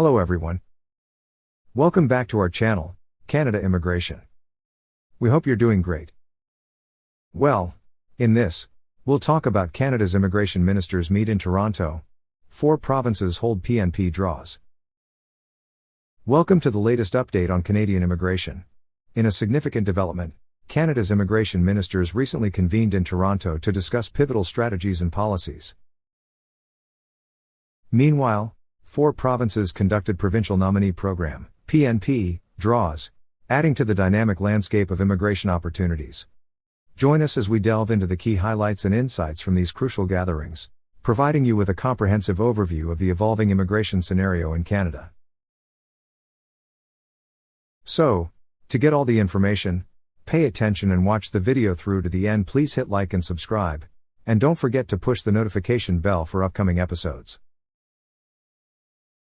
Hello everyone. Welcome back to our channel, Canada Immigration. We hope you're doing great. Well, in this, we'll talk about Canada's immigration ministers meet in Toronto. 4 provinces hold PNP draws. Welcome to the latest update on Canadian immigration. In a significant development, Canada's immigration ministers recently convened in Toronto to discuss pivotal strategies and policies. Meanwhile, 4 provinces conducted Provincial Nominee Program, PNP, draws, adding to the dynamic landscape of immigration opportunities. Join us as we delve into the key highlights and insights from these crucial gatherings, providing you with a comprehensive overview of the evolving immigration scenario in Canada. So, to get all the information, pay attention and watch the video through to the end. Please hit like and subscribe, and don't forget to push the notification bell for upcoming episodes.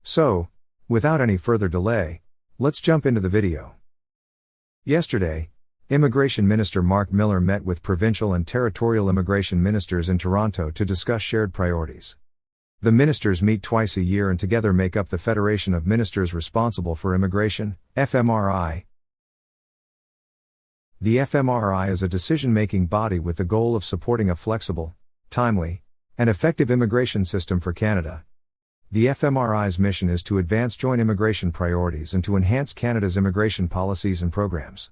So, without any further delay, let's jump into the video. Yesterday, Immigration Minister Mark Miller met with provincial and territorial immigration ministers in Toronto to discuss shared priorities. The ministers meet twice a year and together make up the Federation of Ministers Responsible for Immigration, FMRI. The FMRI is a decision-making body with the goal of supporting a flexible, timely, and effective immigration system for Canada. The FMRI's mission is to advance joint immigration priorities and to enhance Canada's immigration policies and programs.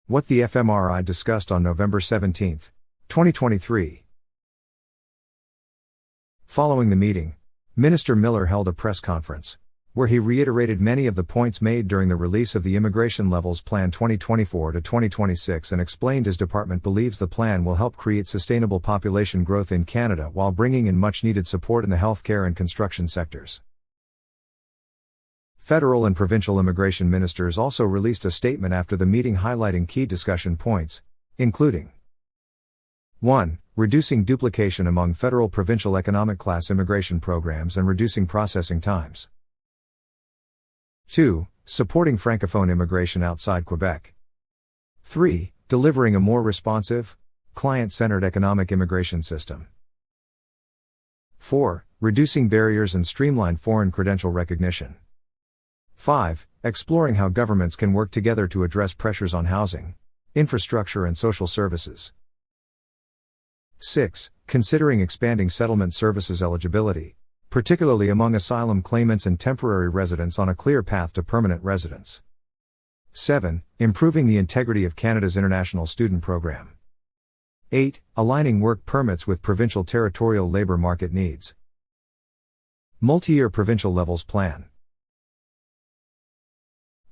What the FMRI discussed on November 17, 2023. Following the meeting, Minister Miller held a press conference, where he reiterated many of the points made during the release of the Immigration Levels Plan 2024 to 2026 and explained his department believes the plan will help create sustainable population growth in Canada while bringing in much-needed support in the healthcare and construction sectors. Federal and provincial immigration ministers also released a statement after the meeting highlighting key discussion points, including 1. Reducing duplication among federal-provincial economic class immigration programs and reducing processing times. 2. Supporting Francophone immigration outside Quebec. 3. Delivering a more responsive, client-centered economic immigration system. 4. Reducing barriers and streamline foreign credential recognition. 5. Exploring how governments can work together to address pressures on housing, infrastructure and social services. 6. Considering expanding settlement services eligibility, particularly among asylum claimants and temporary residents on a clear path to permanent residence. 7. Improving the integrity of Canada's international student program. 8. Aligning work permits with provincial territorial labour market needs. Multi-year Provincial Levels Plan.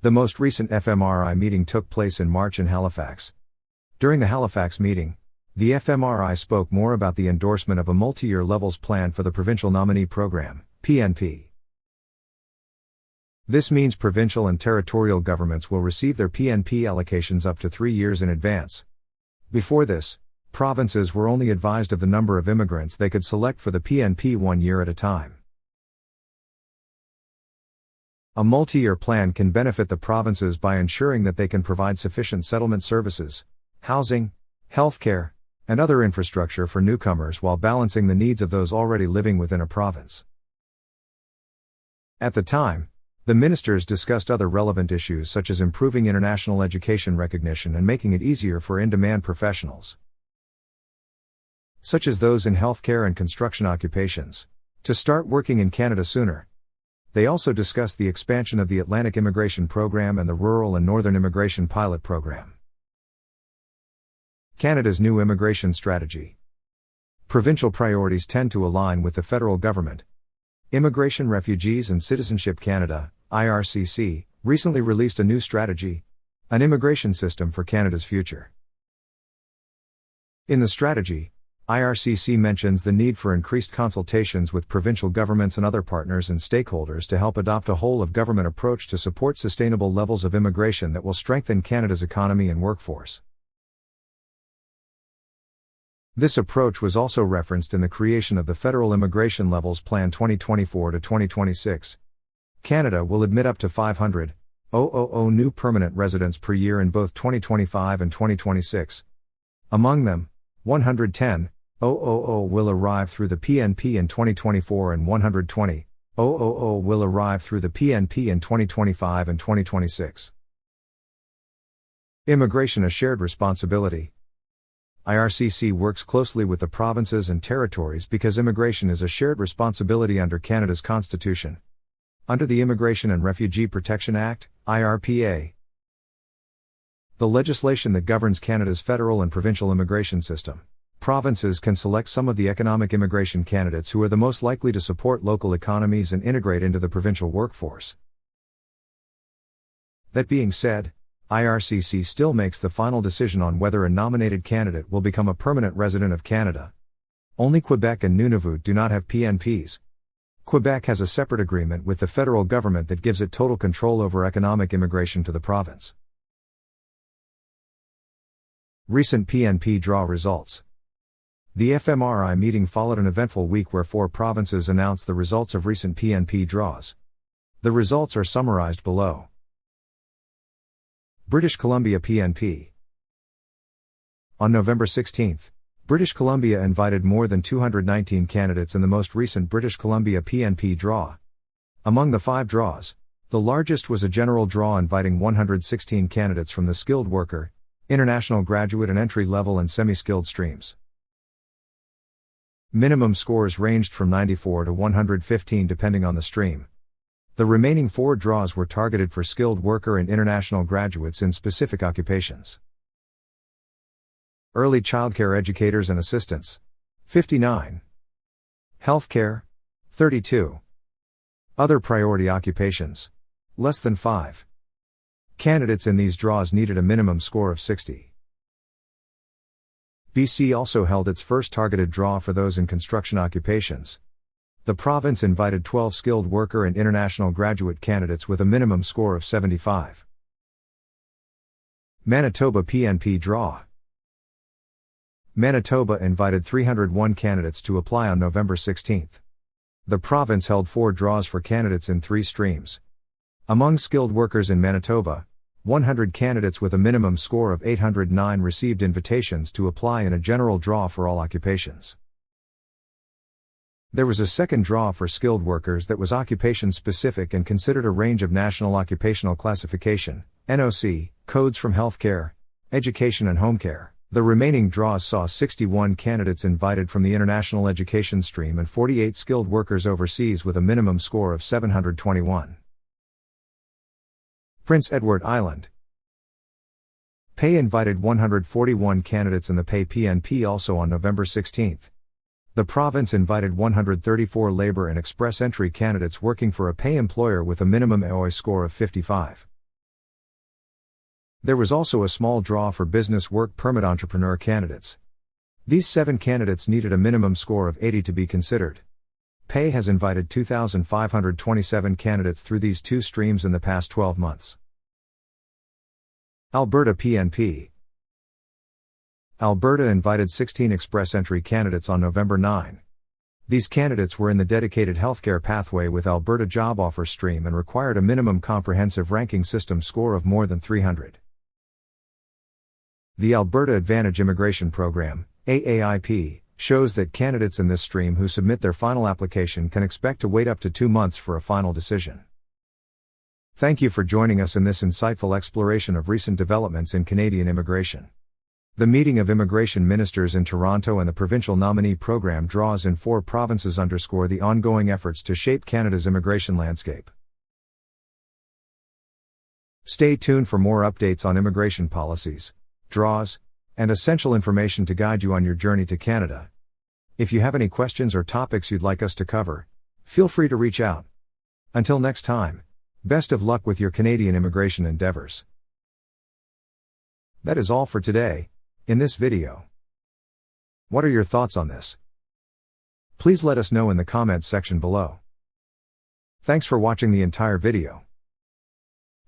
The most recent FMRI meeting took place in March in Halifax. During the Halifax meeting, the FMRI spoke more about the endorsement of a multi-year levels plan for the Provincial Nominee Program, PNP. This means provincial and territorial governments will receive their PNP allocations up to 3 years in advance. Before this, provinces were only advised of the number of immigrants they could select for the PNP 1 year at a time. A multi-year plan can benefit the provinces by ensuring that they can provide sufficient settlement services, housing, healthcare, and other infrastructure for newcomers while balancing the needs of those already living within a province. At the time, the ministers discussed other relevant issues such as improving international education recognition and making it easier for in-demand professionals, such as those in healthcare and construction occupations, to start working in Canada sooner. They also discussed the expansion of the Atlantic Immigration Program and the Rural and Northern Immigration Pilot Program. Canada's new immigration strategy. Provincial priorities tend to align with the federal government. Immigration, Refugees and Citizenship Canada, IRCC, recently released a new strategy, an immigration system for Canada's future. In the strategy, IRCC mentions the need for increased consultations with provincial governments and other partners and stakeholders to help adopt a whole-of-government approach to support sustainable levels of immigration that will strengthen Canada's economy and workforce. This approach was also referenced in the creation of the Federal Immigration Levels Plan 2024 to 2026. Canada will admit up to 500,000 new permanent residents per year in both 2025 and 2026. Among them, 110,000 will arrive through the PNP in 2024 and 120,000 will arrive through the PNP in 2025 and 2026. Immigration a shared responsibility. IRCC works closely with the provinces and territories because immigration is a shared responsibility under Canada's Constitution. Under the Immigration and Refugee Protection Act, IRPA, the legislation that governs Canada's federal and provincial immigration system, provinces can select some of the economic immigration candidates who are the most likely to support local economies and integrate into the provincial workforce. That being said, IRCC still makes the final decision on whether a nominated candidate will become a permanent resident of Canada. Only Quebec and Nunavut do not have PNPs. Quebec has a separate agreement with the federal government that gives it total control over economic immigration to the province. Recent PNP draw results. The FMRI meeting followed an eventful week where 4 provinces announced the results of recent PNP draws. The results are summarized below. British Columbia PNP. On November 16, British Columbia invited more than 219 candidates in the most recent British Columbia PNP draw. Among the 5 draws, the largest was a general draw inviting 116 candidates from the skilled worker, international graduate and entry-level and semi-skilled streams. Minimum scores ranged from 94 to 115 depending on the stream. The remaining 4 draws were targeted for skilled worker and international graduates in specific occupations. Early childcare educators and assistants, 59. Healthcare, 32. Other priority occupations, less than 5. Candidates in these draws needed a minimum score of 60. BC also held its first targeted draw for those in construction occupations. The province invited 12 skilled worker and international graduate candidates with a minimum score of 75. Manitoba PNP draw. Manitoba invited 301 candidates to apply on November 16. The province held 4 draws for candidates in 3 streams. Among skilled workers in Manitoba, 100 candidates with a minimum score of 809 received invitations to apply in a general draw for all occupations. There was a second draw for skilled workers that was occupation-specific and considered a range of National Occupational Classification, NOC, codes from healthcare, education and home care. The remaining draws saw 61 candidates invited from the international education stream and 48 skilled workers overseas with a minimum score of 721. Prince Edward Island. PEI invited 141 candidates in the PEI PNP also on November 16. The province invited 134 labor and express entry candidates working for a PEI employer with a minimum AOI score of 55. There was also a small draw for business work permit entrepreneur candidates. These 7 candidates needed a minimum score of 80 to be considered. PEI has invited 2,527 candidates through these 2 streams in the past 12 months. Alberta PNP. Alberta invited 16 express entry candidates on November 9. These candidates were in the dedicated healthcare pathway with Alberta job offer stream and required a minimum comprehensive ranking system score of more than 300. The Alberta Advantage Immigration Program, AAIP, shows that candidates in this stream who submit their final application can expect to wait up to 2 months for a final decision. Thank you for joining us in this insightful exploration of recent developments in Canadian immigration. The meeting of immigration ministers in Toronto and the provincial nominee program draws in 4 provinces underscore the ongoing efforts to shape Canada's immigration landscape. Stay tuned for more updates on immigration policies, draws, and essential information to guide you on your journey to Canada. If you have any questions or topics you'd like us to cover, feel free to reach out. Until next time, best of luck with your Canadian immigration endeavors. That is all for today, in this video. What are your thoughts on this? Please let us know in the comments section below. Thanks for watching the entire video.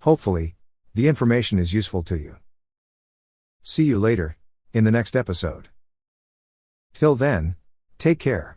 Hopefully, the information is useful to you. See you later, in the next episode. Till then, take care.